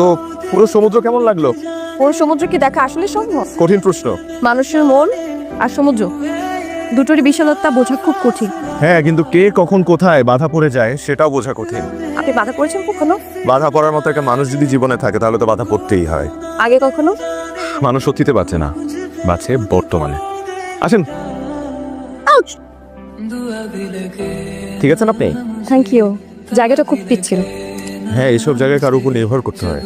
তো পুরো সমুদ্র কেমন লাগলো? পুরো সমুদ্র কি দেখা আসলে সম্ভব? কঠিন প্রশ্ন। মানুষের মন আর সমুদ্র দুটোরই বিশালতা বোঝা খুব কঠিন। হ্যাঁ, কিন্তু কে কখন কোথায় বাধা পড়ে যায় সেটাও বোঝা কঠিন। আপনি বাধা পড়েছেন কখনো? বাধা পড়ার মতো একটা মানুষ যদি জীবনে থাকে তাহলে তো বাধা পড়তেই হয়। আগে কখনো? মানুষ অতীতে বাঁচে না, বাঁচে বর্তমানে। আসেন। ঠিক আছেন আপনি? Thank you. জায়গাটা খুব পিচ্ছিল। হ্যাঁ, এইসব জায়গায় কারোর উপর নির্ভর করতে হয়,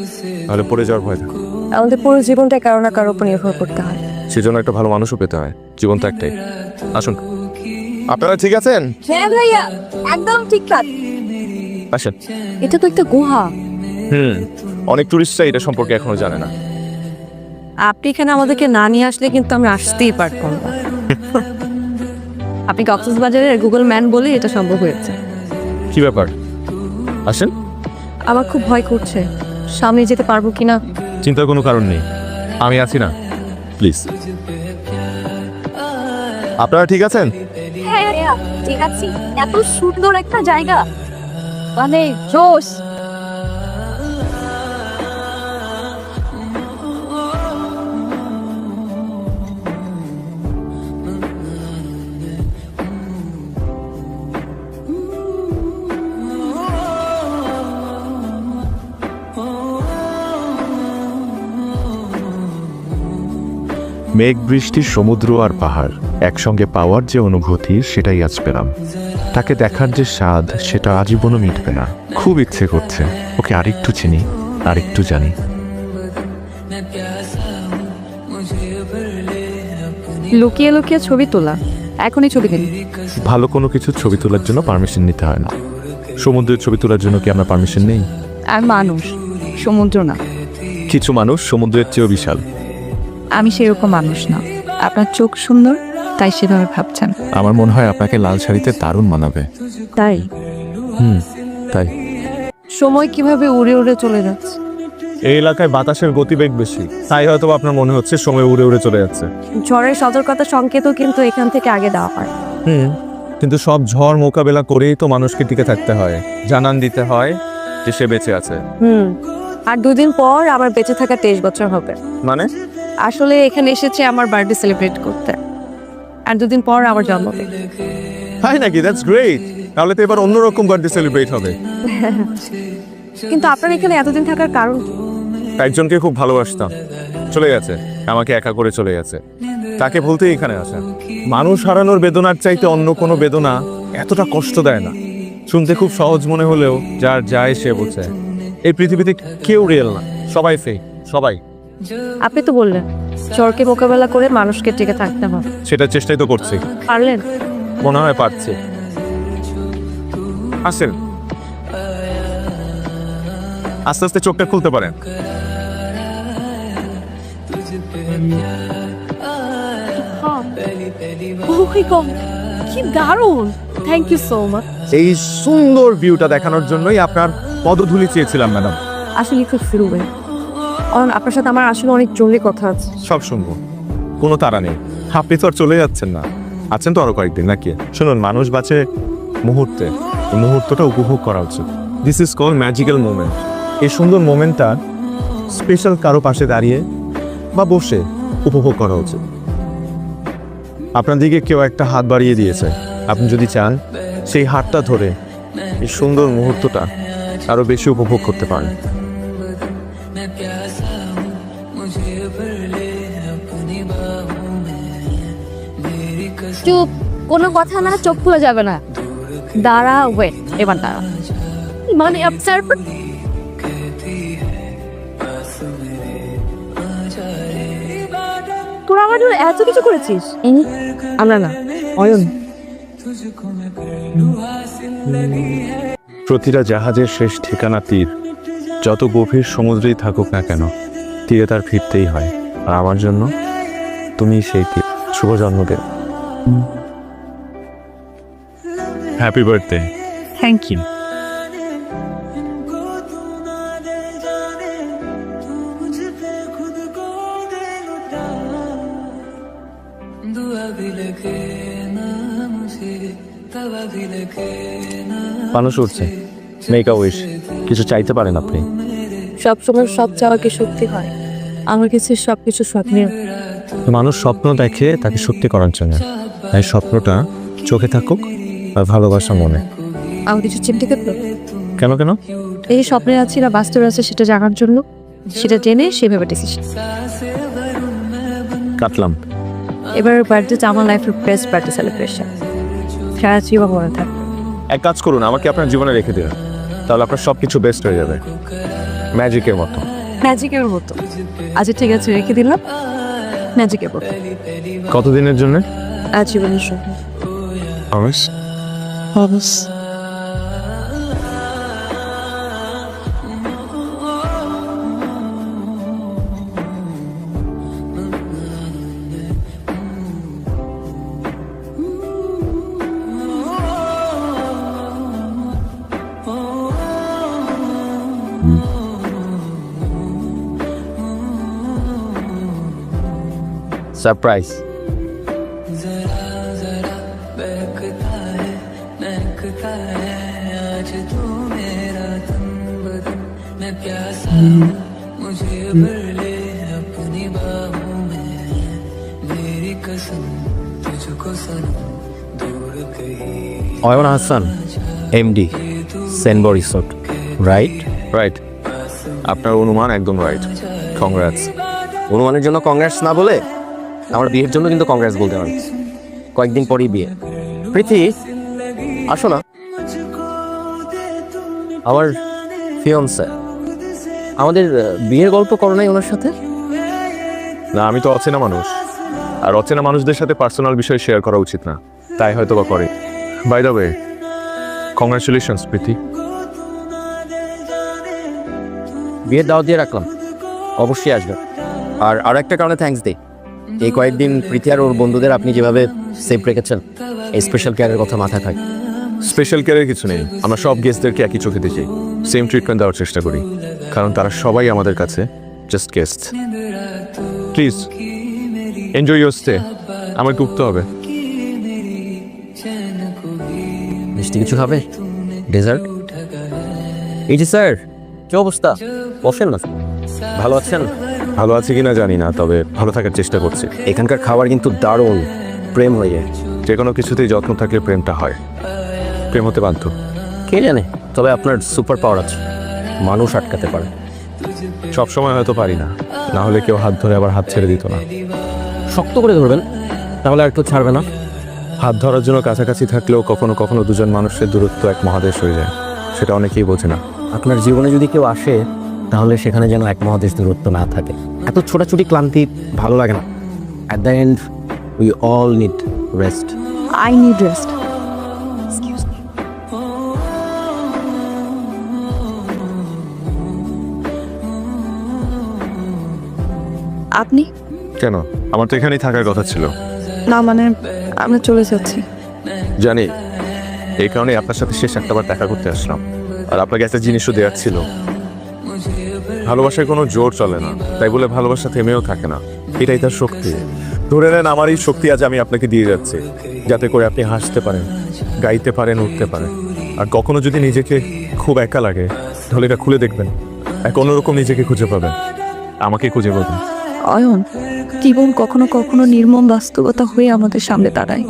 তাহলে পড়ে যাওয়ার ভয় থাকে। আমাদের পুরো জীবনটা কারো না কারোর উপর নির্ভর করতে হয়। সেজন্য একটা ভালো মানুষও পেতে হয়। জীবন তো একটাই। আসুন। আপনারা ঠিক আছেন? হ্যাঁ ভাইয়া, একদম ঠিকঠাক। আসেন। এটা তো একটা গুহা। অনেক টুরিস্টরা এটা সম্পর্কে এখনো জানে না। আপনি এখানে আমাদেরকে না নিয়ে আসলে কিন্তু আমরা আসতেই পারতাম না। আপনি কক্সবাজারের গুগল ম্যান বলে এটা সম্ভব হয়েছে। কি ব্যাপার? আসেন। আমার খুব ভয় করছে, সামনে যেতে পারবো কিনা। চিন্তার কোনো কারণ নেই, আমি আছি না, প্লিজ। আপনারা ঠিক আছেন? হ্যাঁ ঠিক আছে। এত সুন্দর একটা জায়গা, মানে জোশ। মেঘ, বৃষ্টি, সমুদ্র আর পাহাড় একসঙ্গে পাওয়ার যে অনুভূতি সেটাই আজ পেলাম। তাকে দেখার যে স্বাদ সেটা আজীবনও মিটবে না। খুব ইচ্ছে করছে ওকে আরেকটু চিনি, আরেকটু জানি। লুকিয়ে লুকিয়ে ছবি তোলা, এখনই ছবি দিন। ভালো কোনো কিছু ছবি তোলার জন্য পারমিশন নিতে হয় না। সমুদ্রের ছবি তোলার জন্য কি আমরা পারমিশন নেই? আর মানুষ, সমুদ্র না। কিছু মানুষ সমুদ্রের চেয়েও বিশাল। আমি সেরকম মানুষ না। আপনার চোখ সুন্দর, তাই সেভাবে ভাবছেন। আমার মনে হয় আপনাকে লাল শাড়িতে দারুণ মানাবে। তাই? তাই। সময় কিভাবে উড়ে উড়ে চলে যাচ্ছে। এই এলাকায় বাতাসের গতিবেগ বেশি, তাই হয়তো আপনার মনে হচ্ছে সময় উড়ে উড়ে চলে যাচ্ছে। ঝড়ের সতর্কতা সংকেতও কিন্তু এখান থেকে আগে দেওয়া হয়। কিন্তু সব ঝড় মোকাবেলা করেই তো মানুষকে টিকে থাকতে হয়, জানান দিতে হয় যে সে বেঁচে আছে। আর 2 দিন পর আমার বেঁচে থাকা 23 বছর হবে। মানে? আসলে এখানে এসেছে আমার বার্থডে সেলিব্রেট করতে, আর 2 দিন পর আমার জন্মদিন। তাই নাকি? That's great. তাহলে তো এবার অন্যরকম বার্থডে সেলিব্রেট হবে। কিন্তু আপনার এখানে এতদিন থাকার কারণ কি? একজনকে খুব ভালোবাসতাম, চলে গেছে, আমাকে একা করে চলে গেছে। তাকে ভুলতেই এখানে আসা। মানুষ হারানোর বেদনার চাইতে অন্য কোনো বেদনা এতটা কষ্ট দেয় না। শুনতে খুব সহজ মনে হলেও যার যায় সে বোঝে। এই পৃথিবীতে কেউ রিয়েল না, সবাই ফেক, সবাই। আপনি তো বললেন ঝড়কে মোকাবেলা করে মানুষকে টিকে থাকতে হবে। সেটার চেষ্টাই তো করছি। পারলেন? মনে হয় পারছি। আসেন, আস্তে আস্তে চোখটা খুলতে পারেন। কি দারুণ, থ্যাংক ইউ সো মাচ। এই সুন্দর ভিউটা দেখানোর জন্যই আপনার পদধূলি চেয়েছিলাম ম্যাডাম। আসলে খুব ফিরবে। আপনার সাথে আমার আসলে অনেক জরুরি কথা আছে। সব শুনবো, কোনো তাড়া নেই। আপনি তো আর চলে যাচ্ছেন না, আছেন তো আরো কয়েকদিন নাকি? শুনুন, মানুষ বাঁচে মুহূর্তে, এই মুহূর্তটা উপভোগ করা উচিত। This is call magical moment. এই সুন্দর মোমেন্টটা স্পেশাল কারো পাশে দাঁড়িয়ে বা বসে উপভোগ করা উচিত। আপনার দিকে কেউ একটা হাত বাড়িয়ে দিয়েছে, আপনি যদি চান সেই হাতটা ধরে এই সুন্দর মুহূর্তটা আরো বেশি উপভোগ করতে পারেন। চুপ, কোনো কথা না, চোখ খুলে যাবে না। দাঁড়া, ওয়েট, এবার দাঁড়া। মানে আপনার তোরা আমার জন্য এত কিছু করেছিস। আমরা না, অয়ন। প্রতিটা জাহাজের শেষ ঠিকানা তীর। যত গভীর সমুদ্রেই থাকুক না কেন, তীরে তার ফিরতেই হয়। আর আমার জন্য তুমি সেই তীর। শুভ জন্মদিন। Happy birthday. Thank you. মানুষ উঠছে, মেক আ উইশ। কিছু চাইতে পারেন আপনি। সবসময় সব চাওয়া কি সত্যি হয়? আমার কাছে সব কিছু স্বপ্নের। মানুষ স্বপ্ন দেখে তাকে সত্যি করার জন্য, তাই স্বপ্নটা চোখে থাকুক আর ভালোবাসা মনে। আমার কিছু চিন্তা করতো কেন কেন? এই স্বপ্নের আছে না বাস্তবে আছে সেটা জানার জন্য, সেটা জেনে সেভাবে ডিসিশন। কাটলাম। এবার বার্থডে আমার লাইফের বেস্ট বার্থডে সেলিব্রেশন, সারা জীবন মনে থাকবে। এক কাজ করুন, আমাকে আপনার জীবনে রেখে দিন, তাহলে আপনার সব কিছু বেস্ট হয়ে যাবে, ম্যাজিকের মতো। ম্যাজিকের মতো? আচ্ছা ঠিক আছে, রেখে দিলাম ম্যাজিকের মতো। কতদিনের জন্য? আজীবনের জন্য। Surprise. Ayan Hasan, MD, Senbo resort, right? Right, আপনার অনুমান একদম রাইট। কংগ্রাটস। অনুমানের জন্য কংগ্রেস না বলে আমার বিয়ের জন্য কিন্তু কংগ্রেস বলতে পারি। কয়েকদিন পরেই বিয়ে। প্রীতি, আসো না। আমার ফিয়ন্সে, আমাদের বিয়ের গল্প করো নাই ওনার সাথে? না, আমি তো অচেনা মানুষ, আর অচেনা মানুষদের সাথে পার্সোনাল বিষয় শেয়ার করা উচিত না, তাই হয়তো বা করে। বাই দ্য ওয়ে, কংগ্রাচুলেশনস প্রীতি। বিয়ের দাওয়াত দিয়ে রাখলাম, অবশ্যই আসবে। আর আরও একটা কারণে থ্যাঙ্কস দিই, এই কয়েকদিন প্রীতি আর ওর বন্ধুদের আপনি যেভাবে সেফ রেখেছেন, এই স্পেশাল কেয়ারের কথা মাথায় থাকে। স্পেশাল কেয়ারের কিছু নেই, আমরা সব গেস্টদেরকে একই চোখে দেখি, সেম ট্রিটমেন্ট দেওয়ার চেষ্টা করি, কারণ তারা সবাই আমাদের কাছে just guest. Please enjoy your stay. আমাকে উঠতে হবে। মিষ্টি কিছু খাবে? ডেজার্ট? এই যে স্যার, কি অবস্থা? বসেন না। ভালো আছেন? ভালো আছে কিনা জানি না, তবে ভালো থাকার চেষ্টা করছি। এখানকার খাবার কিন্তু দারুণ, প্রেম হয়ে যায়। যে কোনো কিছুতেই যত্ন থাকলে প্রেমটা হয়, প্রেম হতে বাধ্য। কে জানে, তবে আপনার সুপার পাওয়ার আছে, মানুষ আটকাতে পারে। সবসময় হয়তো পারি না, না হলে কেউ হাত ধরে আবার হাত ছেড়ে দিত না। শক্ত করে ধরবেন, তাহলে আর একটু ছাড়বে না। হাত ধরার জন্য কাছাকাছি থাকলেও কখনো কখনো দুজন মানুষের দূরত্ব এক মহাদেশ হয়ে যায়, সেটা অনেকেই বোঝে না। আপনার জীবনে যদি কেউ আসে, তাহলে সেখানে যেন এক মহাদেশ দূরত্ব না থাকে। এত ছোটাছুটি ক্লান্তি ভালো লাগে না। At the end we all need rest. I need rest. আপনি? কেন? আমার তো এখানেই থাকার কথা ছিল। না মানে আমরা চলে যাচ্ছি। জানি, এই কারণে আপনার সাথে শেষ একটাবার দেখা করতে আসলাম, আর আপনাকে একটা জিনিসও দেওয়ার ছিল। ভালোবাসায় কোনো জোর চলে না, তাই বলে ভালোবাসা থেমেও থাকে না, এটাই তার শক্তি। ধরে নেন আমার এই শক্তি আজ আমি আপনাকে দিয়ে যাচ্ছি, যাতে করে আপনি হাসতে পারেন, গাইতে পারেন, উঠতে পারেন। আর কখনো যদি নিজেকে খুব একা লাগে, তাহলে এটা খুলে দেখবেন, এক অন্যরকম নিজেকে খুঁজে পাবেন। আমাকে খুঁজে পাবেন। অয়ন, জীবন কখনো কখনো নির্মম বাস্তবতা হয়ে আমাদের সামনে দাঁড়ায়,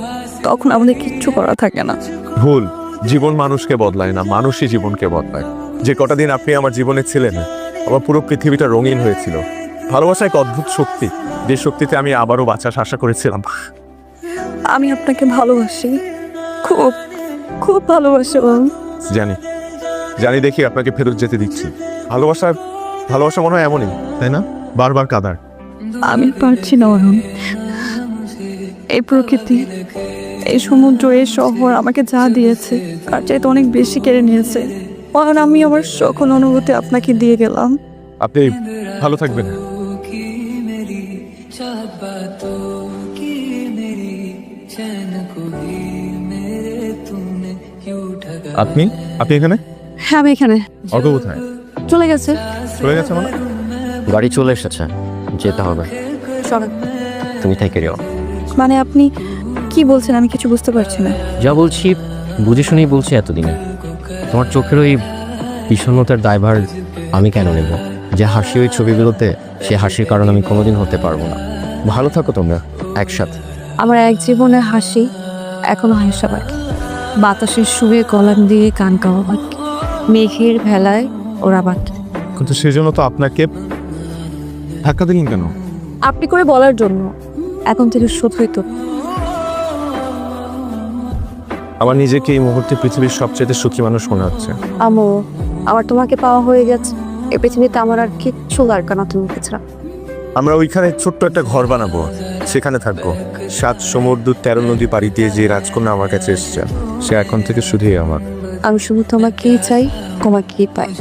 তখন আমাদের কিচ্ছু করা থাকে না। ভুল। জীবন মানুষকে বদলায় না, মানুষই জীবনকে বদলায়। যে কটা দিন আপনি আমার জীবনে ছিলেন, আমার পুরো পৃথিবীটা রঙিন হয়েছিল। ভালোবাসা এক অদ্ভুত শক্তি, যে শক্তিতে আমি আবারও বাঁচার আশা করেছিলাম। আমি আপনাকে ভালোবাসি, খুব খুব ভালোবাসি। জানি, জানি দেখি আপনাকে ফেরত যেতে দিচ্ছি। ভালোবাসা, ভালোবাসা মনে হয় এমনই, তাই না? বারবার কাঁদার। আমি পারছি না অয়ন। এই প্রকৃতি, এই সমুদ্র, এই শহর আমাকে যা দিয়েছে তার চাইতে অনেক বেশি কেড়ে নিয়েছে। অয়ন, আমি আমার সকল অনুভূতি আপনাকে দিয়ে গেলাম। আপনি ভালো থাকবেন। আপনি আপনি এখানে? হ্যাঁ আমি এখানে। অটো কোথায়? চলে গেছে। চলে গেছে মানে? গাড়ি চলে এসেছে, যেতে হবে। চলো। তুমি থেকে যাও। মানে আপনি কি বলছেন আমি কিছু বুঝতে পারছি না। যা বলছি বুঝে শুনেই বলছি এতদিনে। তোমার চোখের ওই বিষণ্ণতার দায়ভার আমি কেন নেব? যে হাসি ওই ছবিগুলোতে, সে হাসির কারণ আমি কোনোদিন হতে পারবো না। ভালো থাকো তোমরা একসাথে। আমার এক জীবনের হাসি এখনো হাসা বাকি, বাতাসের সুরে কলাম দিয়ে গান গাওয়া বাকি, মেঘের ভেলায় ওরা বাকি। কিন্তু সেজন্য তো আপনাকে ধাক্কা দিলেন কেন? আপনি করে বলার জন্য এখন থেকে শুধুই তো। আমার নিজেকে এই মুহূর্তে পৃথিবীর সবচেয়ে সুখী মানুষ মনে হচ্ছে। আমো, আমার তোমাকে পাওয়া হয়ে গেছে। এই পৃথিবীতে আমার আর কিচ্ছু দরকার না তুমি ছাড়া। আমরা ওইখানে ছোট্ট একটা ঘর বানাবো, সেখানে থাকবো। 7 সমুদ্র 13 নদী পাড়ি দিয়ে যে রাজকন্যা আমার কাছে এসেছে, সে এখন থেকে শুধুই আমার। আমি শুধু তোমাকেই চাই, তোমাকেই পাই।